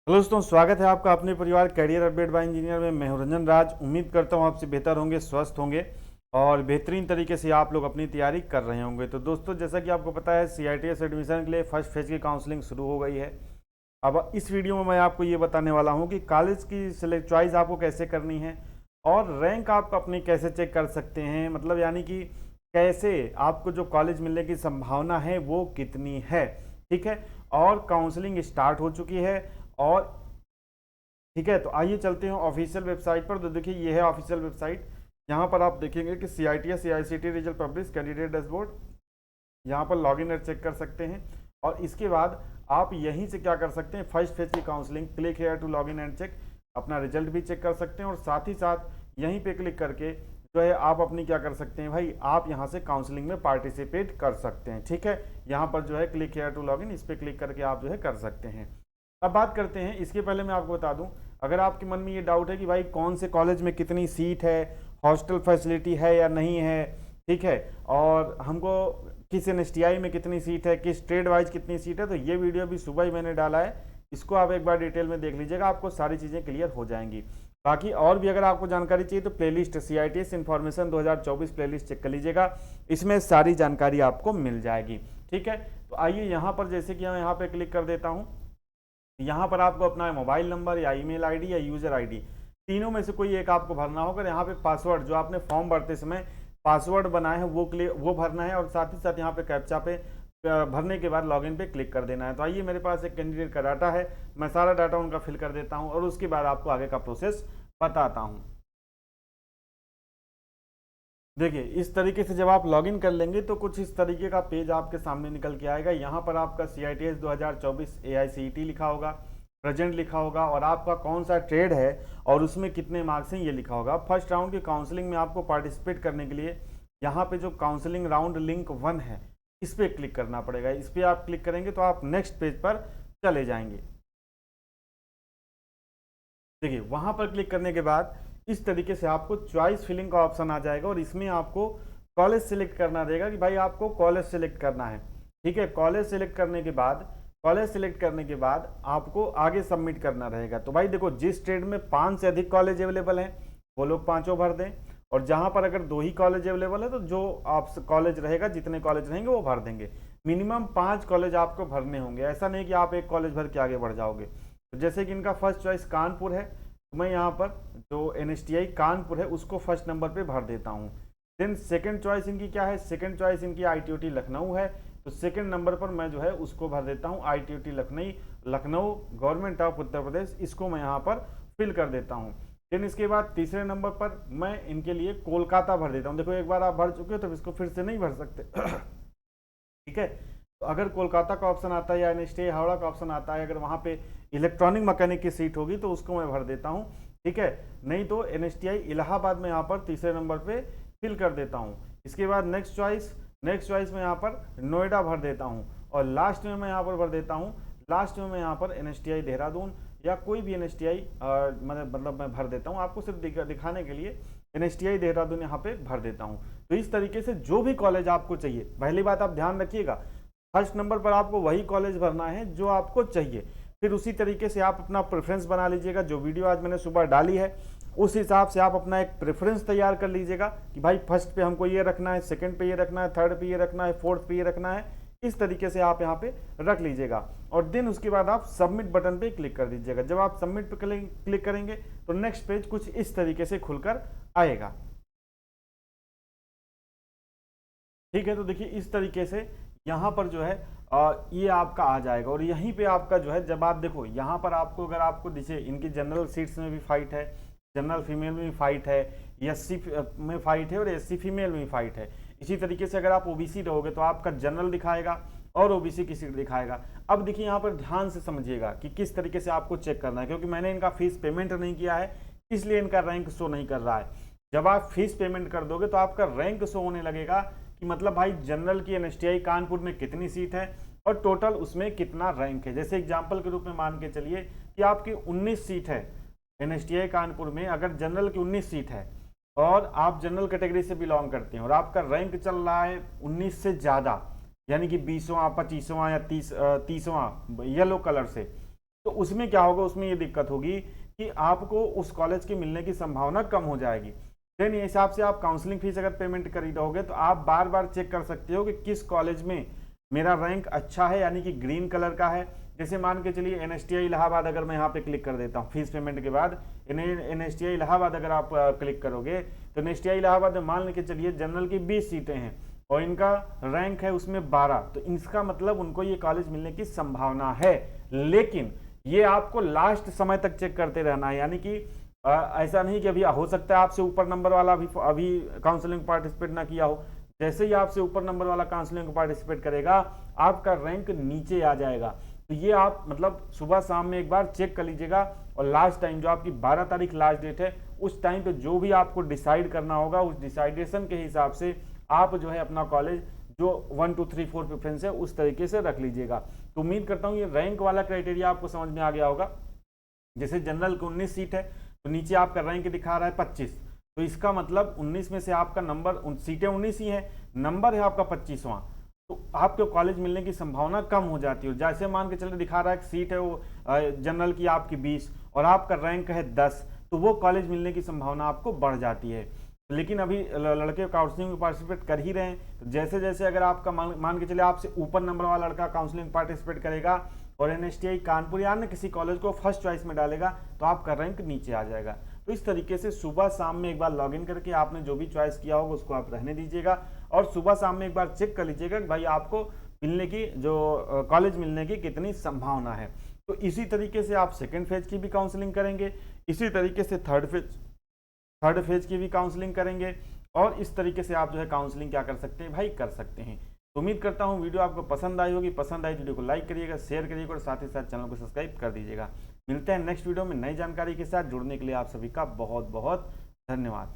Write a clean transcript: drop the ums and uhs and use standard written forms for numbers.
Hello दोस्तों, स्वागत है आपका अपने परिवार कैरियर अपडेट बाय इंजीनियर में। मैं हूं रंजन राज। उम्मीद करता हूं आपसे बेहतर होंगे, स्वस्थ होंगे और बेहतरीन तरीके से आप लोग अपनी तैयारी कर रहे होंगे। तो दोस्तों, जैसा कि आपको पता है, CITS एडमिशन के लिए फर्स्ट फेज की काउंसलिंग शुरू हो गई है। अब इस वीडियो में मैं आपको ये बताने वाला हूँ कि कॉलेज की सिलेक्ट चॉइस आपको कैसे करनी है और रैंक आप अपनी कैसे चेक कर सकते हैं। मतलब यानी कि कैसे आपको जो कॉलेज मिलने की संभावना है वो कितनी है। ठीक है। और काउंसलिंग स्टार्ट हो चुकी है। और ठीक है, तो आइए चलते हैं ऑफिशियल वेबसाइट पर। तो देखिए, ये है ऑफिशियल वेबसाइट। यहाँ पर आप देखेंगे कि CITS AICTE result publish candidate dashboard. यहाँ पर लॉगिन और चेक कर सकते हैं। और इसके बाद आप यहीं से क्या कर सकते हैं, फर्स्ट फेज की counselling, click here to login and check, अपना रिजल्ट भी चेक कर सकते हैं। और साथ ही साथ यहीं पे क्लिक करके जो है आप अपनी क्या कर सकते हैं भाई, आप यहाँ से काउंसलिंग में पार्टिसिपेट कर सकते हैं। ठीक है, यहाँ पर जो है क्लिक हेयर टू लॉगिन, इस पर क्लिक करके आप जो है कर सकते हैं। अब बात करते हैं, इसके पहले मैं आपको बता दूं, अगर आपके मन में ये डाउट है कि भाई कौन से कॉलेज में कितनी सीट है, हॉस्टल फैसिलिटी है या नहीं है, ठीक है, और हमको किस NSTI में कितनी सीट है, किस ट्रेड वाइज कितनी सीट है, तो ये वीडियो भी सुबह ही मैंने डाला है। इसको आप एक बार डिटेल में देख लीजिएगा, आपको सारी चीज़ें क्लियर हो जाएंगी। बाकी और भी अगर आपको जानकारी चाहिए तो playlist CITS information 2024 playlist check कर लीजिएगा, इसमें सारी जानकारी आपको मिल जाएगी। ठीक है, तो आइए यहाँ पर, जैसे कि मैं यहाँ पे क्लिक कर देता हूँ, यहाँ पर आपको अपना मोबाइल नंबर या ईमेल आईडी या यूजर आईडी, तीनों में से कोई एक आपको भरना होगा। यहाँ पे पासवर्ड, जो आपने फॉर्म भरते समय पासवर्ड बनाए हैं वो भरना है। और साथ ही साथ यहाँ पे कैप्चा पे भरने के बाद लॉगिन पे क्लिक कर देना है। तो आइए, मेरे पास एक कैंडिडेट का डाटा है, मैं सारा डाटा उनका फिल कर देता हूँ और उसके बाद आपको आगे का प्रोसेस बताता हूँ। देखिए, इस तरीके से जब आप लॉगिन कर लेंगे तो कुछ इस तरीके का पेज आपके सामने निकल के आएगा। यहाँ पर आपका CITS 2024 AICTE लिखा होगा, प्रेजेंट लिखा होगा, और आपका कौन सा ट्रेड है और उसमें कितने मार्क्स हैं ये लिखा होगा। फर्स्ट राउंड की काउंसलिंग में आपको पार्टिसिपेट करने के लिए यहाँ पे जो काउंसलिंग राउंड लिंक 1 है, इस पर क्लिक करना पड़ेगा। इस पर आप क्लिक करेंगे तो आप नेक्स्ट पेज पर चले जाएंगे। देखिए, वहां पर क्लिक करने के बाद इस तरीके से आपको चॉइस फिलिंग का ऑप्शन आ जाएगा और इसमें आपको कॉलेज सिलेक्ट करना रहेगा कि भाई आपको कॉलेज सिलेक्ट करना है। ठीक है, कॉलेज सिलेक्ट करने के बाद आपको आगे सबमिट करना रहेगा। तो भाई देखो, जिस ट्रेड में 5 से अधिक कॉलेज अवेलेबल हैं वो लोग पांचों भर दें, और जहां पर अगर 2 ही कॉलेज अवेलेबल है तो जो आप कॉलेज रहेगा, जितने कॉलेज रहेंगे वो भर देंगे। मिनिमम 5 कॉलेज आपको भरने होंगे, ऐसा नहीं कि आप एक कॉलेज भर के आगे बढ़ जाओगे। तो जैसे कि इनका फर्स्ट चॉइस कानपुर है, तो मैं यहाँ पर जो NSTI कानपुर है उसको फर्स्ट नंबर पे भर देता हूँ। देन सेकंड चॉइस इनकी क्या है, सेकंड चॉइस इनकी ITOT लखनऊ है, तो सेकंड नंबर पर मैं जो है उसको भर देता हूँ ITOT Lucknow government of Uttar Pradesh, इसको मैं यहाँ पर फिल कर देता हूँ। देन इसके बाद तीसरे नंबर पर मैं इनके लिए कोलकाता भर देता हूँ। देखो, एक बार आप भर चुके हो तो इसको फिर से नहीं भर सकते। ठीक है, तो अगर कोलकाता का ऑप्शन आता है या NSTI हावड़ा का ऑप्शन आता है, अगर वहाँ पे इलेक्ट्रॉनिक मैकेनिक की सीट होगी तो उसको मैं भर देता हूँ। ठीक है, नहीं तो NSTI इलाहाबाद में यहाँ पर तीसरे नंबर पे फिल कर देता हूँ। इसके बाद नेक्स्ट चॉइस में यहाँ पर नोएडा भर देता हूँ, और लास्ट में मैं यहाँ पर भर देता हूँ, लास्ट में मैं यहाँ पर NSTI देहरादून या कोई भी NSTI मतलब मैं भर देता हूँ, आपको सिर्फ दिखाने के लिए NSTI देहरादून यहाँ पे भर देता हूँ। तो इस तरीके से जो भी कॉलेज आपको चाहिए, पहली बात आप ध्यान रखिएगा, फर्स्ट नंबर पर आपको वही कॉलेज भरना है जो आपको चाहिए। फिर उसी तरीके से आप अपना प्रेफरेंस बना लीजिएगा। जो वीडियो आज मैंने सुबह डाली है उस हिसाब से आप अपना एक प्रेफरेंस तैयार कर लीजिएगा कि भाई फर्स्ट पे हमको ये रखना है, सेकंड पे ये रखना है, थर्ड पे ये रखना है, फोर्थ पे ये रखना है। इस तरीके से आप यहाँ पे रख लीजिएगा, और देन उसके बाद आप सबमिट बटन पे क्लिक कर दीजिएगा। जब आप सबमिट पे क्लिक करेंगे तो नेक्स्ट पेज कुछ इस तरीके से खुलकर आएगा। ठीक है, तो देखिए, इस तरीके से यहाँ पर जो है ये आपका आ जाएगा, और यहीं पे आपका जो है, जब आप देखो यहाँ पर आपको, अगर आपको दिखे, इनकी जनरल सीट्स में भी फाइट है, जनरल फीमेल में भी फाइट है, SC में फाइट है, और SC फीमेल में भी फाइट है। इसी तरीके से अगर आप OBC रहोगे तो आपका जनरल दिखाएगा और OBC की सीट दिखाएगा। अब देखिए, यहाँ पर ध्यान से समझिएगा कि किस तरीके से आपको चेक करना है, क्योंकि मैंने इनका फीस पेमेंट नहीं किया है इसलिए इनका रैंक शो नहीं कर रहा है। जब आप फीस पेमेंट कर दोगे तो आपका रैंक शो होने लगेगा कि मतलब भाई जनरल की NSTI कानपुर में कितनी सीट है और टोटल उसमें कितना रैंक है। जैसे एग्जांपल के रूप में मान के चलिए कि आपकी 19 सीट है NSTI कानपुर में, अगर जनरल की 19 सीट है और आप जनरल कैटेगरी से बिलोंग करते हैं और आपका रैंक चल रहा है 19 से ज़्यादा, यानी कि 20वां 25वां या 30वां येलो कलर से, तो उसमें क्या होगा, उसमें ये दिक्कत होगी कि आपको उस कॉलेज की मिलने की संभावना कम हो जाएगी। देन इस हिसाब से आप काउंसलिंग फीस अगर पेमेंट कर रहोगे तो आप बार बार चेक कर सकते हो कि किस कॉलेज में मेरा रैंक अच्छा है, यानी कि ग्रीन कलर का है। जैसे मान के चलिए NSTI इलाहाबाद, अगर मैं यहाँ पे क्लिक कर देता हूँ फीस पेमेंट के बाद, NSTI इलाहाबाद अगर आप क्लिक करोगे तो NSTI इलाहाबाद में मान के चलिए जनरल की 20 सीटें हैं और इनका रैंक है उसमें 12, तो इसका मतलब उनको ये कॉलेज मिलने की संभावना है। लेकिन ये आपको लास्ट समय तक चेक करते रहना है, यानी कि ऐसा नहीं कि अभी हो सकता है आपसे ऊपर नंबर वाला अभी काउंसलिंग पार्टिसिपेट ना किया हो, जैसे ही आपसे ऊपर नंबर वाला काउंसलिंग को पार्टिसिपेट करेगा आपका रैंक नीचे आ जाएगा। तो ये आप मतलब सुबह शाम में एक बार चेक कर लीजिएगा, और लास्ट टाइम जो आपकी 12 तारीख लास्ट डेट है उस टाइम पे जो भी आपको डिसाइड करना होगा उस डिसाइडेशन के हिसाब से आप जो है अपना कॉलेज जो 1 2 3 4 प्रेफरेंस है उस तरीके से रख लीजिएगा। तो उम्मीद करता हूँ ये रैंक वाला क्राइटेरिया आपको समझ में आ गया होगा। जैसे जनरल की 19 सीट है तो नीचे आपका रैंक दिखा रहा है 25, तो इसका मतलब 19 में से आपका नंबर, सीटें 19 ही है, नंबर है आपका 25वां, तो आपके कॉलेज मिलने की संभावना कम हो जाती है। जैसे मान के चले दिखा रहा है सीट है वो जनरल की आपकी 20 और आपका रैंक है 10, तो वो कॉलेज मिलने की संभावना आपको बढ़ जाती है। लेकिन अभी लड़के काउंसलिंग में पार्टिसिपेट कर ही रहे हैं, तो जैसे जैसे अगर आपका मान के चले आपसे ऊपर नंबर वाला लड़का काउंसलिंग पार्टिसिपेट करेगा और NSTI कानपुर या अन्य किसी कॉलेज को फर्स्ट चॉइस में डालेगा तो आपका रैंक नीचे आ जाएगा। तो इस तरीके से सुबह शाम में एक बार लॉगिन करके आपने जो भी चॉइस किया होगा उसको आप रहने दीजिएगा, और सुबह शाम में एक बार चेक कर लीजिएगा कि भाई आपको मिलने की जो कॉलेज मिलने की कितनी संभावना है। तो इसी तरीके से आप सेकेंड फेज की भी काउंसलिंग करेंगे, इसी तरीके से थर्ड फेज की भी काउंसलिंग करेंगे, और इस तरीके से आप जो है काउंसलिंग क्या कर सकते हैं भाई, कर सकते हैं। तो उम्मीद करता हूँ वीडियो आपको पसंद आई होगी। पसंद आई वीडियो को लाइक करिएगा, शेयर करिएगा और साथ ही साथ चैनल को सब्सक्राइब कर दीजिएगा। मिलते हैं नेक्स्ट वीडियो में नई जानकारी के साथ। जुड़ने के लिए आप सभी का बहुत बहुत धन्यवाद।